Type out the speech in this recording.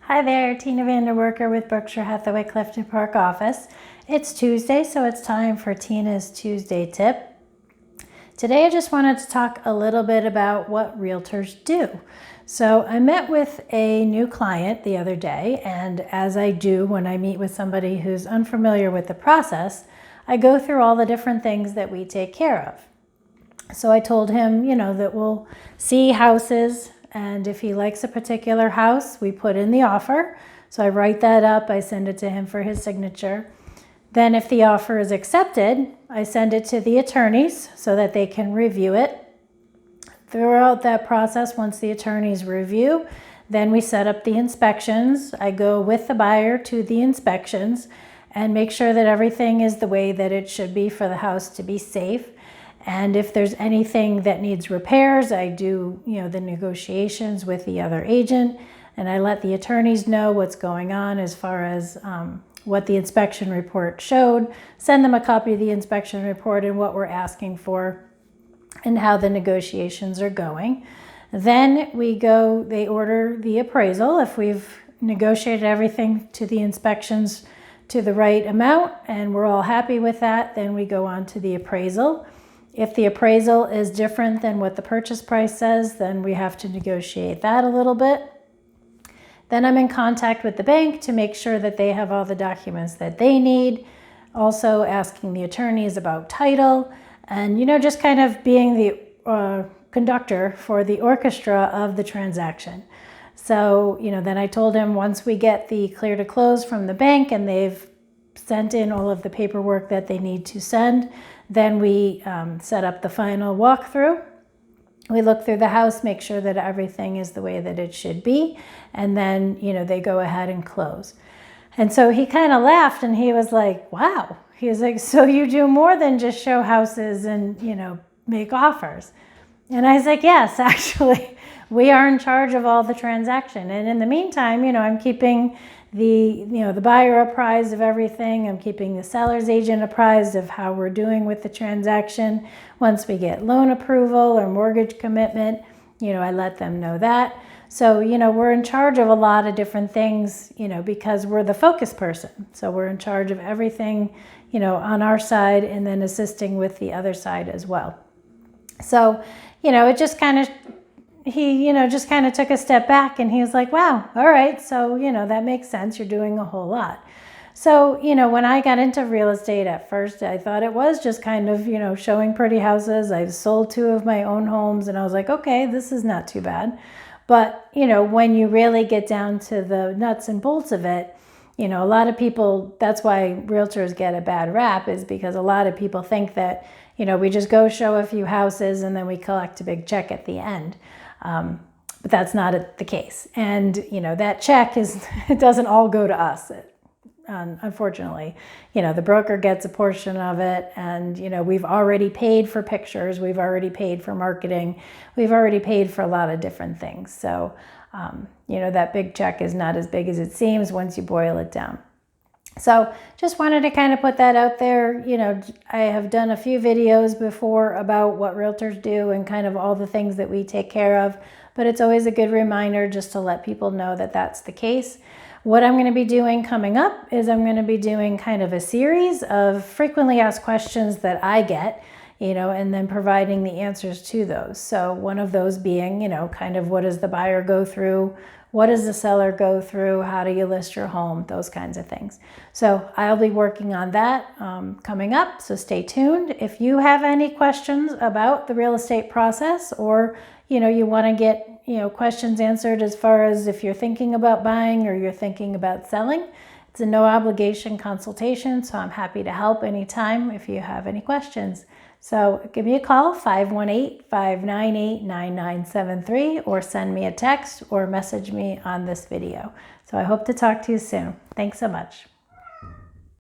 Hi there, Tina Vanderwerker with Berkshire Hathaway Clifton Park office. It's Tuesday, so it's time for Tina's Tuesday tip. Today I just wanted to talk a little bit about what realtors do. So I met with a new client the other day, and as I do when I meet with somebody who's unfamiliar with the process, I go through all the different things that we take care of. So I told him, that we'll see houses, and if he likes a particular house, we put in the offer. So I write that up, I send it to him for his signature. Then if the offer is accepted, I send it to the attorneys so that they can review it. Throughout that process, once the attorneys review, then we set up the inspections. I go with the buyer to the inspections and make sure that everything is the way that it should be for the house to be safe. And if there's anything that needs repairs, I do, the negotiations with the other agent, and I let the attorneys know what's going on as far as what the inspection report showed, send them a copy of the inspection report and what we're asking for and how the negotiations are going. Then they order the appraisal. If we've negotiated everything to the inspections to the right amount and we're all happy with that, then we go on to the appraisal. If the appraisal is different than what the purchase price says, then we have to negotiate that a little bit. Then I'm in contact with the bank to make sure that they have all the documents that they need. Also asking the attorneys about title and, just kind of being the conductor for the orchestra of the transaction. So, then I told him once we get the clear to close from the bank and they've sent in all of the paperwork that they need to send, then we set up the final walkthrough. We look through the house, make sure that everything is the way that it should be, and then, they go ahead and close. And so he kind of laughed and he was like, wow. He was like, so you do more than just show houses and, make offers. And I was like, yes, actually, we are in charge of all the transaction. And in the meantime, I'm keeping the buyer apprised of everything. I'm keeping the seller's agent apprised of how we're doing with the transaction. Once we get loan approval or mortgage commitment, I let them know that. So, we're in charge of a lot of different things, because we're the focus person. So we're in charge of everything, on our side and then assisting with the other side as well. So, it just kind of, he, just kind of took a step back and he was like, wow, all right. So, that makes sense. You're doing a whole lot. So, when I got into real estate at first, I thought it was just kind of, showing pretty houses. I've sold 2 of my own homes and I was like, okay, this is not too bad. But, when you really get down to the nuts and bolts of it, a lot of people, that's why realtors get a bad rap, is because a lot of people think that, we just go show a few houses and then we collect a big check at the end. But that's not the case. And, that check it doesn't all go to us. Unfortunately, the broker gets a portion of it, and, we've already paid for pictures. We've already paid for marketing. We've already paid for a lot of different things. So, that big check is not as big as it seems once you boil it down. So just wanted to kind of put that out there. I have done a few videos before about what realtors do and kind of all the things that we take care of, but it's always a good reminder just to let people know that that's the case. What I'm going to be doing coming up is I'm going to be doing kind of a series of frequently asked questions that I get, and then providing the answers to those. So one of those being, kind of what does the buyer go through? What does the seller go through? How do you list your home? Those kinds of things. So I'll be working on that coming up, so stay tuned. If you have any questions about the real estate process, or you want to get questions answered as far as if you're thinking about buying or you're thinking about selling, it's a no obligation consultation, so I'm happy to help anytime if you have any questions. So give me a call, 518-598-9973, or send me a text or message me on this video. So I hope to talk to you soon. Thanks so much.